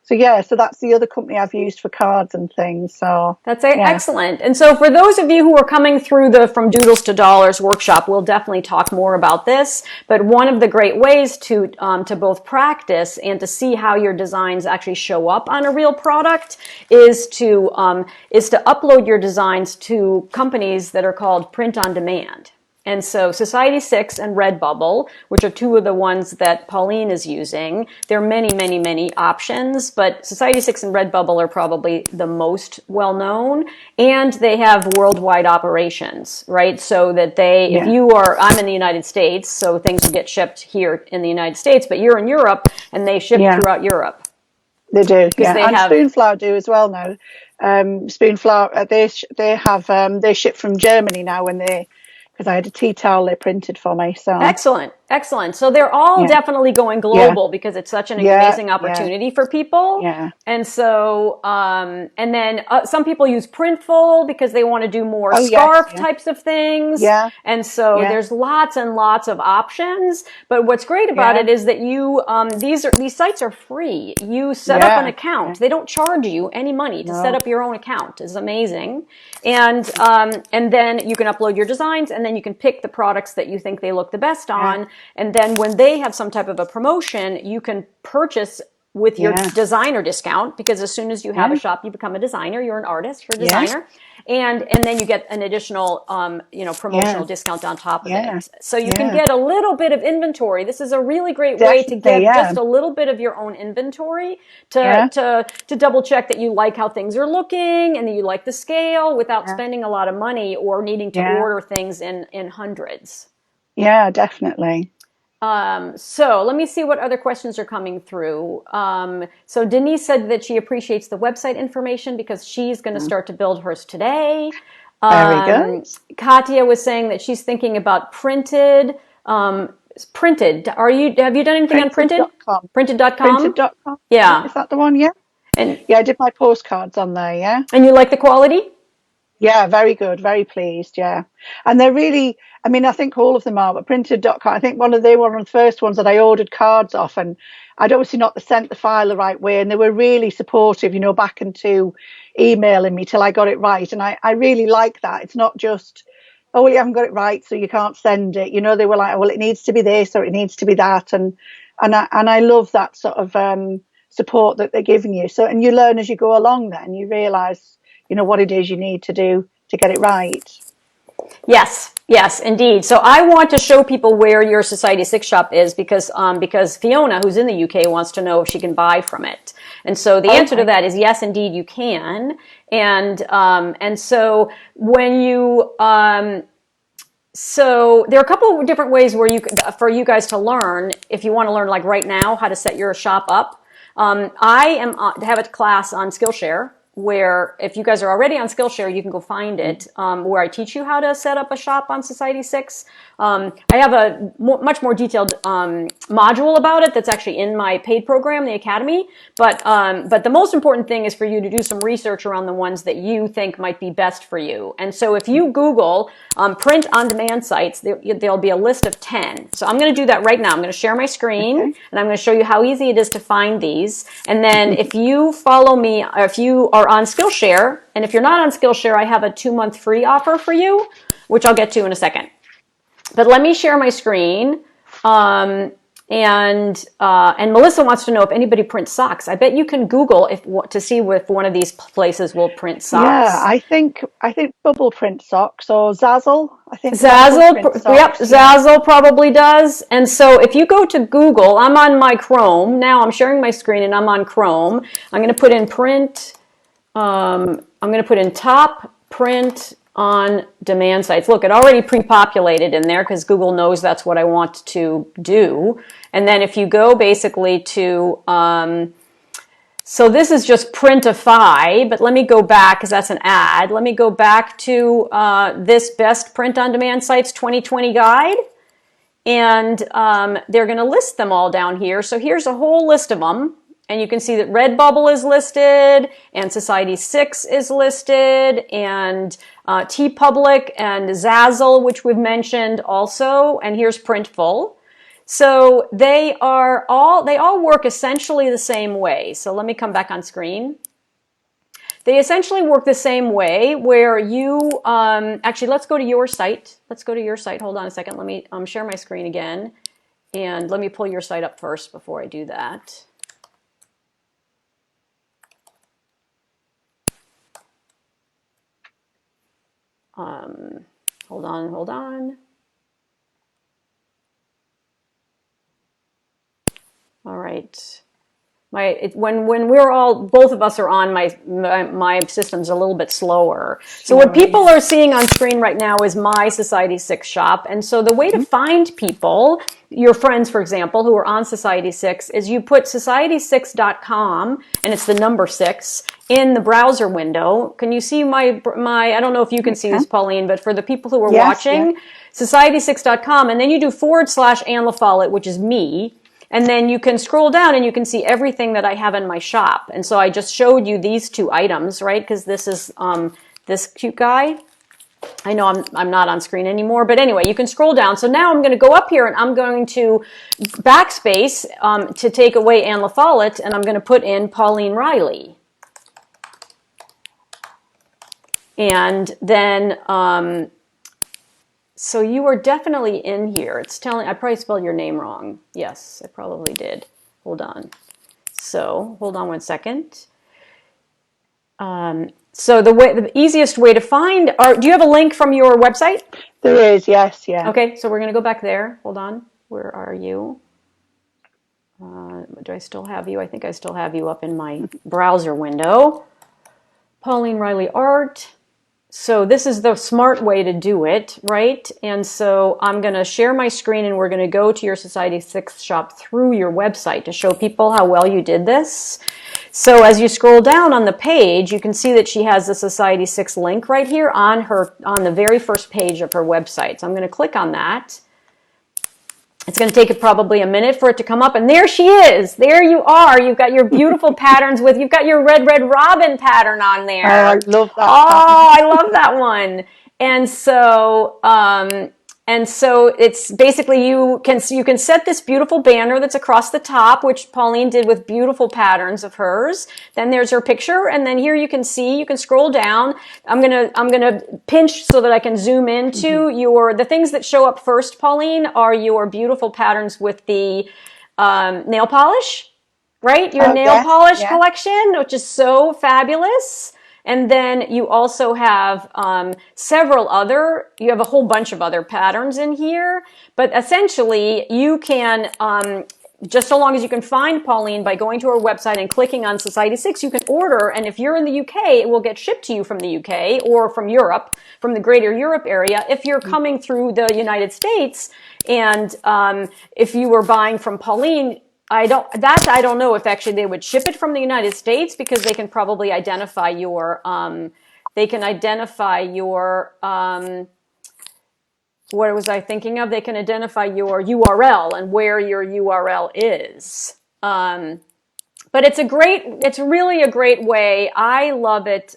that's the other company I've used for cards and things. So that's excellent. And so for those of you who are coming through the From Doodles to Dollars workshop, we'll definitely talk more about this. But one of the great ways to both practice and to see how your designs actually show up on a real product is to upload your designs to companies that are called print on demand. And so Society6 and Redbubble, which are two of the ones that Pauline is using, there are many, many, many options, but Society6 and Redbubble are probably the most well-known, and they have worldwide operations, right? So that if I'm in the United States, so things will get shipped here in the United States, but you're in Europe, and they ship throughout Europe. They do, yeah. And Spoonflower do as well now. Spoonflower, they ship from Germany now because I had a tea towel they printed for me. So Excellent. So they're all definitely going global because it's such an amazing opportunity for people. Yeah. And so, and then some people use Printful because they want to do more scarf types of things. Yeah. And so there's lots and lots of options. But what's great about it is that these sites are free. You set up an account. They don't charge you any money to set up your own account. It's amazing. And then you can upload your designs, and then you can pick the products that you think they look the best on. And then when they have some type of a promotion, you can purchase with your designer discount, because as soon as you have a shop, you become a designer. You're an artist, you're a designer. And then you get an additional, promotional discount on top of it. So you can get a little bit of inventory. This is a really great way to get just a little bit of your own inventory to double check that you like how things are looking and that you like the scale without spending a lot of money or needing to order things in hundreds. Yeah, definitely. So let me see what other questions are coming through. So Denise said that she appreciates the website information because she's going to start to build hers today. Very good. Katya was saying that she's thinking about printed. Printed. Have you done anything on printed? Printed.com. Printed.com. Yeah. Is that the one? Yeah. And I did my postcards on there. Yeah. And you like the quality? Yeah, very good. Very pleased. Yeah. And they're really, I think all of them are, but printed.com, I think they were one of the first ones that I ordered cards off, and I'd obviously not sent the file the right way. And they were really supportive, back into emailing me till I got it right. And I really like that. It's not just, oh, well, you haven't got it right, so you can't send it. They were like, well, it needs to be this or it needs to be that. And I love that sort of support that they're giving you. So, and you learn as you go along then, you realize, what it is you need to do to get it right. Yes, indeed. So I want to show people where your Society6 shop is because Fiona, who's in the UK, wants to know if she can buy from it. And so the answer to that is yes, indeed, you can. And so when you so there are a couple of different ways for you guys to learn if you want to learn like right now how to set your shop up. I have a class on Skillshare, where if you guys are already on Skillshare, you can go find it, where I teach you how to set up a shop on Society6. I have a much more detailed module about it that's actually in my paid program, the Academy. But the most important thing is for you to do some research around the ones that you think might be best for you. And so if you Google print on demand sites, there'll be a list of 10. So I'm going to do that right now. I'm going to share my screen, and I'm going to show you how easy it is to find these. And then if you follow me, or if you are on Skillshare, and if you're not on Skillshare, I have a 2-month free offer for you, which I'll get to in a second. But let me share my screen. And Melissa wants to know if anybody prints socks. I bet you can Google to see if one of these places will print socks. Yeah, I think Bubble print socks or Zazzle. I think Zazzle probably does. And so if you go to Google, I'm on my Chrome now. I'm sharing my screen and I'm on Chrome. I'm going to put in print. I'm going to put in top print on demand sites. Look, it already pre-populated in there because Google knows that's what I want to do. And then if you go basically to, so this is just Printify, but let me go back because that's an ad. Let me go back to this best print on demand sites 2020 guide. And they're going to list them all down here. So here's a whole list of them. And you can see that Redbubble is listed, and Society6 is listed, and TeePublic and Zazzle, which we've mentioned also, and here's Printful. So they all work essentially the same way. So let me come back on screen. They essentially work the same way where you, actually, let's go to your site. Hold on a second. Let me share my screen again, and let me pull your site up first before I do that. Hold on. All right. When we're all, both of us are on, my system's a little bit slower. So what people are seeing on screen right now is my Society 6 shop. And so the way to find people, your friends, for example, who are on Society 6, is you put society6.com, and it's the number 6, in the browser window. Can you see my I don't know if you can see this, Pauline, but for the people who are watching, society6.com, and then you do / Anne LaFollette, which is me. And then you can scroll down and you can see everything that I have in my shop. And so I just showed you these 2 items, right? Because this is this cute guy. I know I'm not on screen anymore, but anyway, you can scroll down. So now I'm going to go up here and I'm going to backspace to take away Anne LaFollette, and I'm going to put in Pauline Riley. And then so you are definitely in here. It's telling, I probably spelled your name wrong. Yes, I probably did. Hold on. So hold on one second. So the easiest way to find, do you have a link from your website? There is, yes, yeah. Okay, so we're going to go back there. Hold on. Where are you? Do I still have you? I think I still have you up in my browser window. Pauline Riley Art. So this is the smart way to do it, right? And so I'm going to share my screen and we're going to go to your Society 6 shop through your website to show people how well you did this. So as you scroll down on the page, you can see that she has the Society 6 link right here on the very first page of her website. So I'm going to click on that. It's going to take probably a minute for it to come up, and there she is. There you are. You've got your beautiful patterns you've got your red robin pattern on there. Oh, I love that. Oh, I love that one. And so it's basically you can set this beautiful banner that's across the top, which Pauline did with beautiful patterns of hers. Then there's her picture, and then here you can scroll down. I'm gonna pinch so that I can zoom into the things that show up first, Pauline, are your beautiful patterns with the nail polish, right? Your nail polish collection, which is so fabulous. And then you also have you have a whole bunch of other patterns in here, but essentially you can, just so long as you can find Pauline by going to her website and clicking on Society 6, you can order, and if you're in the UK, it will get shipped to you from the UK or from Europe, from the greater Europe area. If you're coming through the United States, and if you were buying from Pauline, I don't know if actually they would ship it from the United States, because they can probably identify your what was I thinking of? They can identify your URL and where your URL is. But it's really a great way. I love it.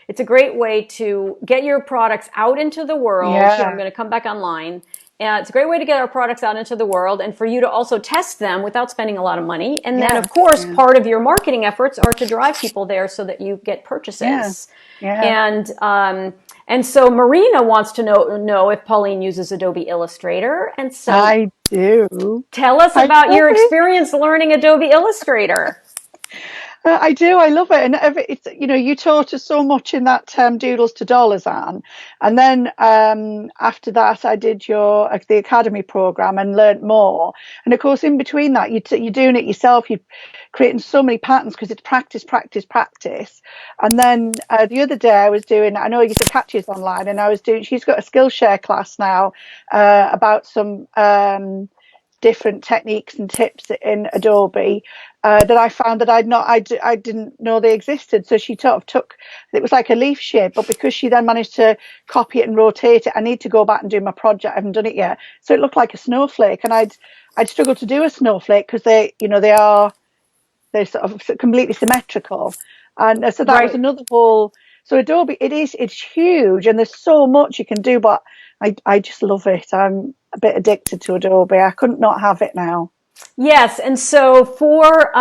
It's a great way to get your products out into the world. Yeah. Here, I'm going to come back online. It's a great way to get our products out into the world and for you to also test them without spending a lot of money. And then, of course, part of your marketing efforts are to drive people there so that you get purchases. And so Marina wants to know if Pauline uses Adobe Illustrator. And so I do. Tell us about your experience learning Adobe Illustrator. I do. I love it. And it's, you taught us so much in that Doodles to Dollars, Anne. And then after that, I did the Academy program and learnt more. And of course, in between that, you're doing it yourself. You're creating so many patterns because it's practice, practice, practice. And then the other day I know you said Katya's online, and she's got a Skillshare class now about some different techniques and tips in Adobe that I found that I didn't know they existed. So she sort of took, it was like a leaf shape, but because she then managed to copy it and rotate it, I need to go back and do my project. I haven't done it yet. So it looked like a snowflake, and I'd struggled to do a snowflake because they're sort of completely symmetrical. And so that was another whole. So Adobe, it's huge, and there's so much you can do, but I just love it. I'm a bit addicted to Adobe. I couldn't not have it now. Yes, and so for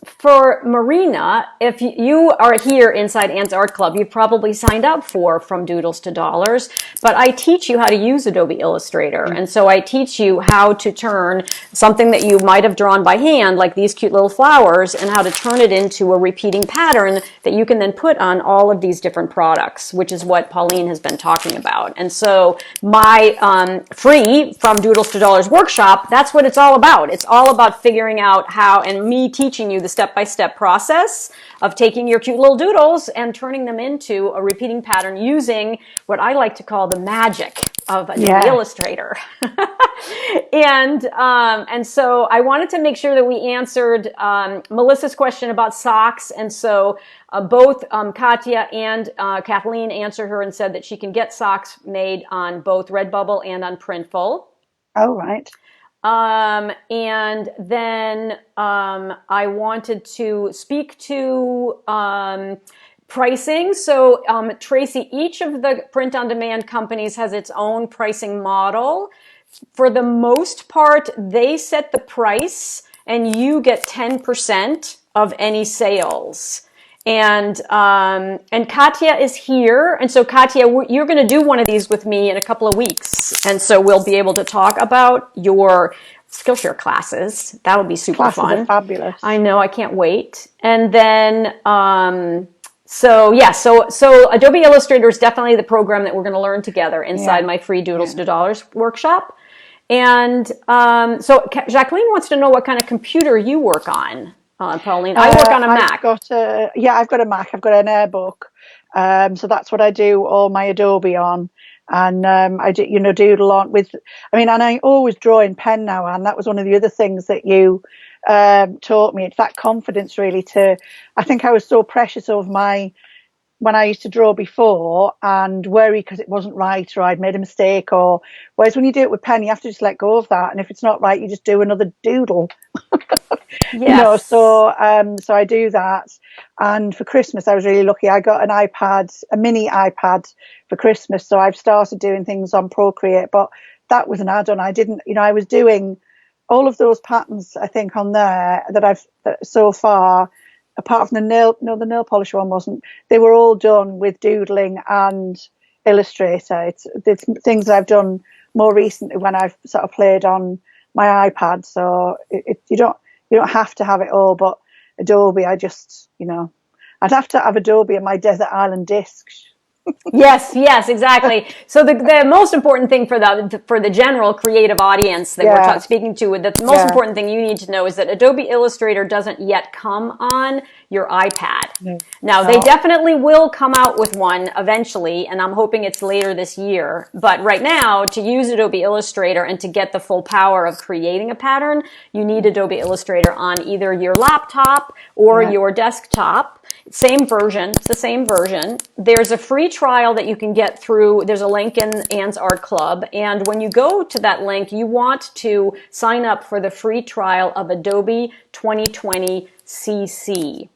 for Marina, if you are here inside Anne's Art Club, you've probably signed up for From Doodles to Dollars, but I teach you how to use Adobe Illustrator. And so I teach you how to turn something that you might have drawn by hand, like these cute little flowers, and how to turn it into a repeating pattern that you can then put on all of these different products, which is what Pauline has been talking about. And so my free From Doodles to Dollars workshop, that's what it's all about. It's all about figuring out how, and me teaching you the step-by-step process of taking your cute little doodles and turning them into a repeating pattern using what I like to call the magic of Adobe Illustrator. And so I wanted to make sure that we answered Melissa's question about socks. And so both Katya and Kathleen answered her and said that she can get socks made on both Redbubble and on Printful. Oh, right. And then I wanted to speak to pricing. So Tracy, each of the print-on-demand companies has its own pricing model. For the most part, they set the price and you get 10% of any sales. And Katya is here. And so Katya, you're going to do one of these with me in a couple of weeks. And so we'll be able to talk about your Skillshare classes. That would be super fun. Classes are fabulous. I know. I can't wait. And then, so Adobe Illustrator is definitely the program that we're going to learn together inside my free Doodles to Dollars workshop. And so Jacqueline wants to know what kind of computer you work on. Pauline, I work on a Mac. I've got a Mac. I've got an AirBook. So that's what I do all my Adobe on. And I do, doodle on with, and I always draw in pen now. And that was one of the other things that you taught me. It's that confidence really I think I was so precious of when I used to draw before and worry because it wasn't right or I'd made a mistake, whereas when you do it with pen, you have to just let go of that. And if it's not right, you just do another doodle. Yes. So I do that. And for Christmas, I was really lucky. I got a mini iPad for Christmas. So I've started doing things on Procreate, but that was an add-on. I was doing all of those patterns, I think, on there that so far, apart from the nail polish one wasn't. They were all done with doodling and Illustrator. It's things that I've done more recently when I've sort of played on my iPad. So you don't have to have it all, but Adobe, I'd have to have Adobe in my desert island disc. Yes, exactly. So the most important thing for the general creative audience that we're speaking to, the most important thing you need to know is that Adobe Illustrator doesn't yet come on your iPad. Now, they definitely will come out with one eventually, and I'm hoping it's later this year. But right now, to use Adobe Illustrator and to get the full power of creating a pattern, you need Adobe Illustrator on either your laptop or your desktop. Same version. It's the same version. There's a free trial that you can get through. There's a link in Anne's Art Club. And when you go to that link, you want to sign up for the free trial of Adobe 2020 CC.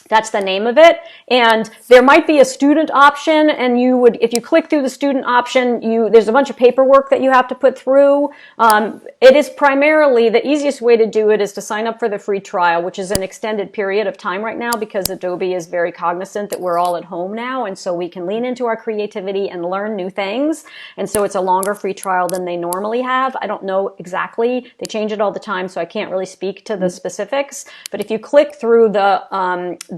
That's the name of it. And there might be a student option, and if you click through the student option, there's a bunch of paperwork that you have to put through. It is primarily, the easiest way to do it is to sign up for the free trial, which is an extended period of time right now because Adobe is very cognizant that we're all at home now, and so we can lean into our creativity and learn new things. And so it's a longer free trial than they normally have. I don't know exactly. They change it all the time, so I can't really speak to the specifics. But if you click through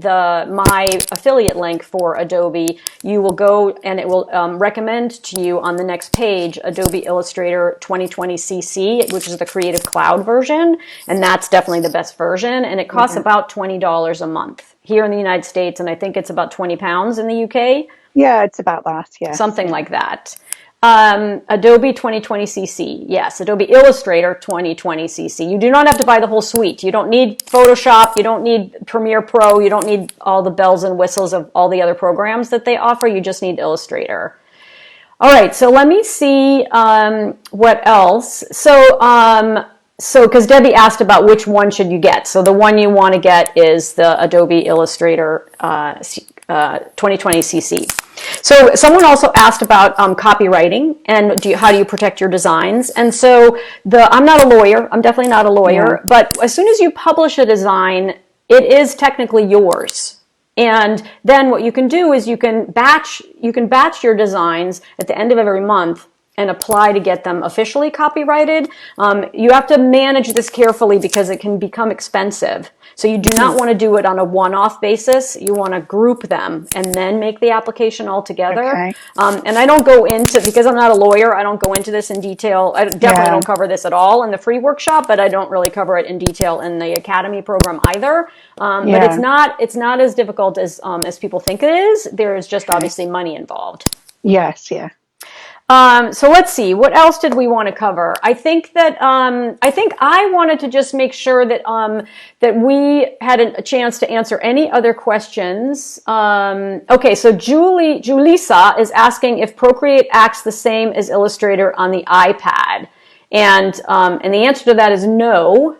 my affiliate link for Adobe, you will go and it will recommend to you on the next page Adobe Illustrator 2020 CC, which is the Creative Cloud version, and that's definitely the best version, and it costs about $20 a month here in the United States, and I think it's about £20 in the UK. Yeah, it's about that, something like that. Adobe 2020 CC. Yes, Adobe Illustrator 2020 CC. You do not have to buy the whole suite. You don't need Photoshop. You don't need Premiere Pro. You don't need all the bells and whistles of all the other programs that they offer. You just need Illustrator. All right, so let me see what else. So because Debbie asked about which one should you get. So the one you want to get is the Adobe Illustrator 2020 CC. So someone also asked about copywriting and how do you protect your designs? And so I'm not a lawyer. I'm definitely not a lawyer. But as soon as you publish a design, it is technically yours. And then what you can do is you can batch your designs at the end of every month and apply to get them officially copyrighted. You have to manage this carefully because it can become expensive. So you do not want to do it on a one-off basis. You want to group them and then make the application all together. Okay. And I don't go into, because I'm not a lawyer, I don't go into this in detail. I definitely don't cover this at all in the free workshop, but I don't really cover it in detail in the Academy program either. But it's not as difficult as people think it is. There is just obviously money involved. Yes, yeah. So let's see, what else did we want to cover? I think I wanted to just make sure that that we had a chance to answer any other questions. Okay, so Julissa is asking if Procreate acts the same as Illustrator on the iPad, and the answer to that is no.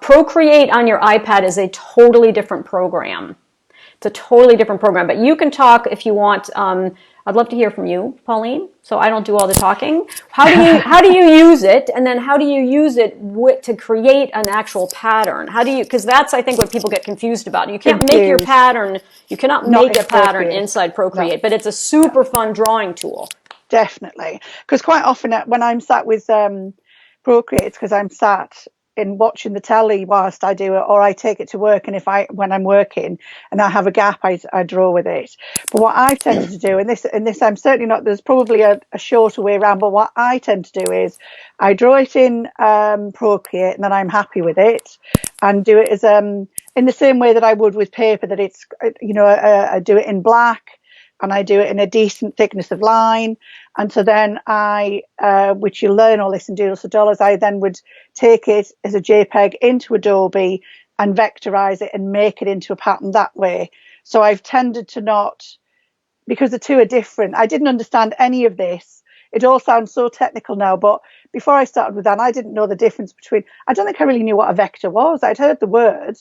Procreate on your iPad is a totally different program. It's a totally different program, but you can talk if you want. I'd love to hear from you, Pauline, so I don't do all the talking. How do you use it, and then how do you use it to create an actual pattern? Because that's, I think, what people get confused about. You can't make your pattern, you cannot make a pattern inside Procreate, but it's a super fun drawing tool. Definitely, because quite often when I'm sat with Procreate, it's because I'm sat in watching the telly whilst I do it, or I take it to work, and when I'm working and I have a gap, I draw with it. But what I've tended to do, and this I'm certainly not, there's probably a shorter way around, but what I tend to do is I draw it in Procreate, and then I'm happy with it, and do it as in the same way that I would with paper, that it's, I do it in black, and I do it in a decent thickness of line. And so then which you learn all this in Doodles for Dollars, I then would take it as a JPEG into Adobe and vectorize it and make it into a pattern that way. So I've tended to not, because the two are different. I didn't understand any of this. It all sounds so technical now, but before I started with that, I didn't know the difference between, I don't think I really knew what a vector was. I'd heard the word,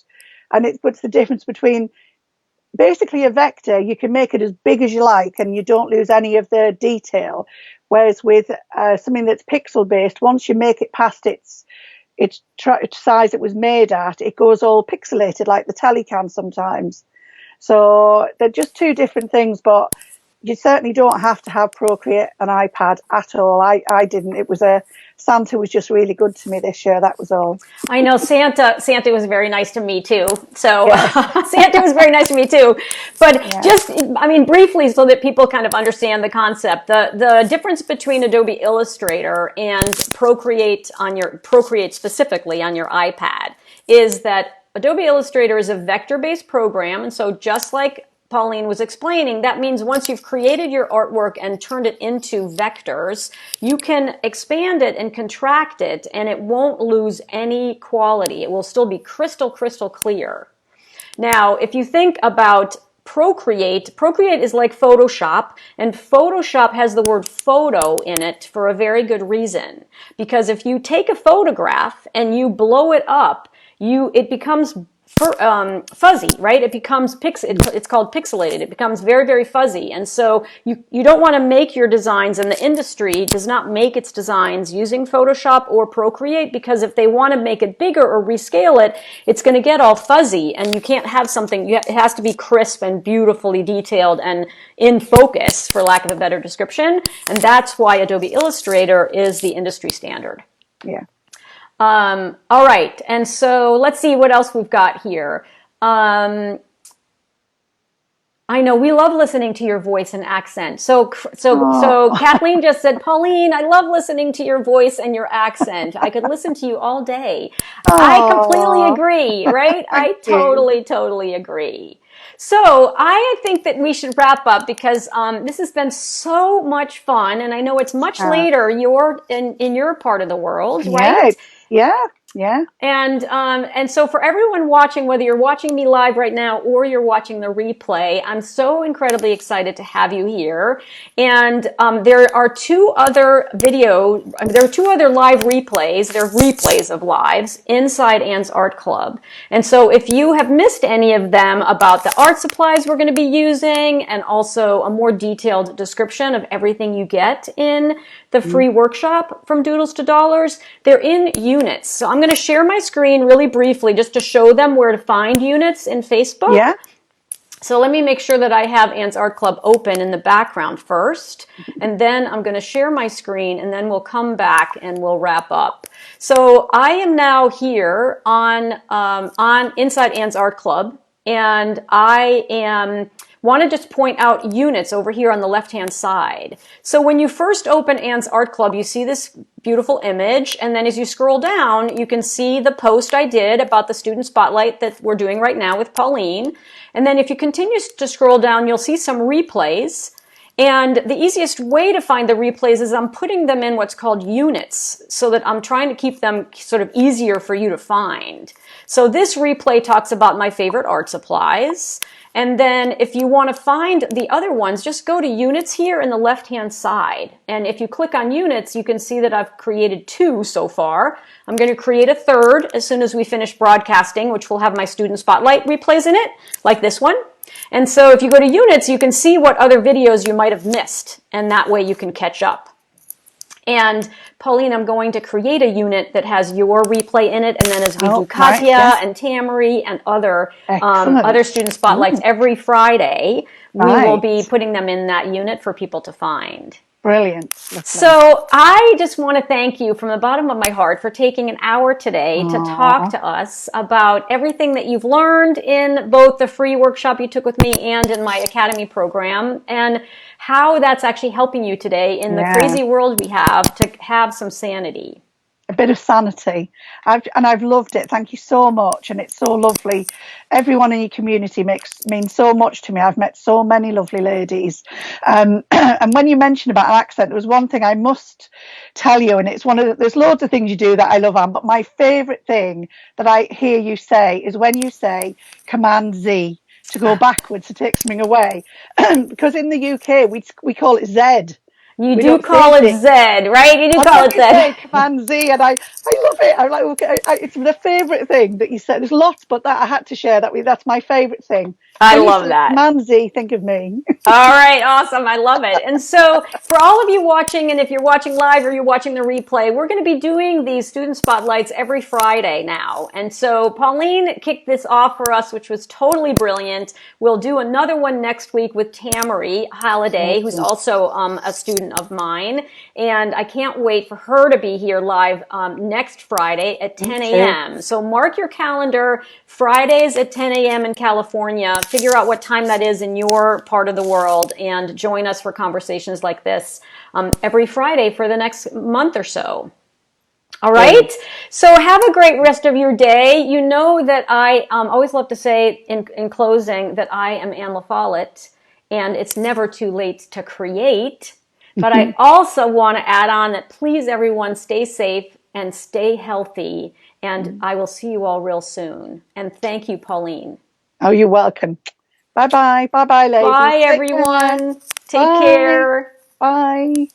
and what's the difference between, basically a vector, you can make it as big as you like and you don't lose any of the detail. Whereas with something that's pixel based, once you make it past its size it was made at, it goes all pixelated like the telly can sometimes. So they're just two different things, but you certainly don't have to have Procreate and iPad at all. I didn't. It was Santa was just really good to me this year. That was all. I know Santa was very nice to me too. So yes. Santa was very nice to me too. But just, briefly, so that people kind of understand the concept, the difference between Adobe Illustrator and Procreate specifically on your iPad is that Adobe Illustrator is a vector-based program. And so just like Pauline was explaining, that means once you've created your artwork and turned it into vectors, you can expand it and contract it, and it won't lose any quality. It will still be crystal clear. Now, if you think about Procreate is like Photoshop, and Photoshop has the word photo in it for a very good reason. Because if you take a photograph and you blow it up, it becomes fuzzy, right? It becomes it's called pixelated. It becomes very, very fuzzy. And so you don't want to make your designs, and the industry does not make its designs using Photoshop or Procreate, because if they want to make it bigger or rescale it, it's going to get all fuzzy, and you can't have something, it has to be crisp and beautifully detailed and in focus, for lack of a better description. And that's why Adobe Illustrator is the industry standard. Yeah. All right, and so let's see what else we've got here. I know we love listening to your voice and accent. So Kathleen just said, Pauline, I love listening to your voice and your accent. I could listen to you all day. I completely agree, right? I totally agree. So I think that we should wrap up, because this has been so much fun, and I know it's much later. You're in your part of the world, right? Yeah. And so for everyone watching, whether you're watching me live right now or you're watching the replay, I'm so incredibly excited to have you here. And there are two other live replays. They're replays of lives inside Anne's Art Club. And so if you have missed any of them about the art supplies we're going to be using, and also a more detailed description of everything you get in the free workshop from Doodles to Dollars, they're in units. So I'm going to share my screen really briefly just to show them where to find units in Facebook. Yeah. So let me make sure that I have Anne's Art Club open in the background first, and then I'm going to share my screen, and then we'll come back and we'll wrap up. So I am now here on inside Anne's Art Club, and I want to just point out units over here on the left-hand side. So when you first open Anne's Art Club, you see this beautiful image, and then as you scroll down, you can see the post I did about the student spotlight that we're doing right now with Pauline. And then if you continue to scroll down, you'll see some replays. And the easiest way to find the replays is I'm putting them in what's called units, so that I'm trying to keep them sort of easier for you to find. So this replay talks about my favorite art supplies. And then if you want to find the other ones, just go to units here in the left-hand side. And if you click on units, you can see that I've created 2 so far. I'm going to create a 3rd as soon as we finish broadcasting, which will have my student spotlight replays in it, like this one. And so if you go to units, you can see what other videos you might have missed, and that way you can catch up. And Pauline, I'm going to create a unit that has your replay in it, and then as we do Katya and Tamari and other student spotlights every Friday, we will be putting them in that unit for people to find. Brilliant. So I just want to thank you from the bottom of my heart for taking an hour today to talk to us about everything that you've learned in both the free workshop you took with me and in my Academy program, and how that's actually helping you today in the crazy world we have to have some sanity. A bit of sanity. I've loved it. Thank you so much. And it's so lovely. Everyone in your community means so much to me. I've met so many lovely ladies. And when you mentioned about an accent, there was one thing I must tell you, and it's there's loads of things you do that I love, Anne, but my favourite thing that I hear you say is when you say Command Z to go backwards to take something away. Because in the UK, we call it Z. You do call it Z, right? You do call it Z. Command Z, and I love it. I'm like, okay, it's the favourite thing that you said. There's lots, but that I had to share that with you. That's my favourite thing. I love that. Command Z, think of me. All right, awesome. I love it. And so for all of you watching, and if you're watching live or you're watching the replay, we're going to be doing these student spotlights every Friday now. And so Pauline kicked this off for us, which was totally brilliant. We'll do another one next week with Tamari Holiday, who's also a student of mine. And I can't wait for her to be here live next Friday at 10 a.m. So mark your calendar, Fridays at 10 a.m. in California. Figure out what time that is in your part of the world and join us for conversations like this every Friday for the next month or so. All right. So have a great rest of your day. You know that I always love to say in closing that I am Anne LaFollette, and it's never too late to create. But I also want to add on that please, everyone, stay safe and stay healthy. And I will see you all real soon. And thank you, Pauline. Oh, you're welcome. Bye-bye. Bye-bye, ladies. Bye, everyone. Take care. Bye.